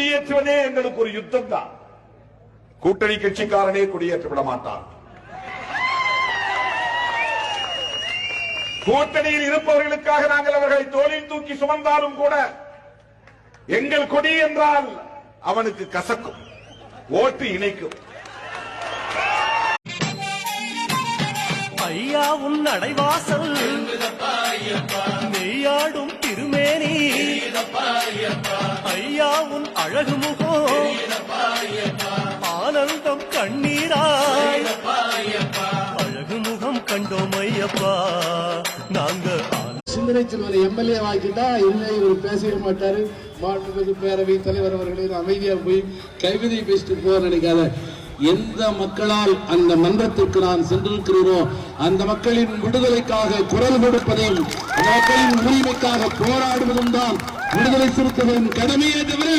குடியேற்றுவதே எங்களுக்கு ஒரு யுத்தம் தான். கூட்டணி கட்சிக்காரனே குடியேற்ற விட மாட்டான். கூட்டணியில் இருப்பவர்களுக்காக நாங்கள் அவர்களை தோளில் தூக்கி சுமந்தாலும் கூட எங்கள் கொடி என்றால் அவனுக்கு கசக்கும், ஓட்டு இணைக்கும். ஐயா உன் நடைவாசல் நெய்யாடும் திருமேனி, ஐயா உன் அழகு முகம் ஆனந்தம் கண்ணீராய், அழகு முகம் கண்டோம் ஐயப்பா நாங்க. சிந்தனை செல்வரை எம்எல்ஏ வாங்கிட்டா இல்லை, இவர் பேசவே மாட்டாரு. மாண்புமிகு பேரவை தலைவர் அவர்களின் அமைதியா போய் கைவிதை பேசிட்டு போக நினைக்காத. எந்த மக்களால் அந்த மன்றத்திற்கு நான் சென்றிருக்கிறேனோ அந்த மக்களின் விடுதலைக்காக குரல் கொடுப்பதையும் அந்த மக்களின் உரிமைக்காக போராடுவதும் தான் விடுதலை சிறுத்தைகளின் கடமையே தவிர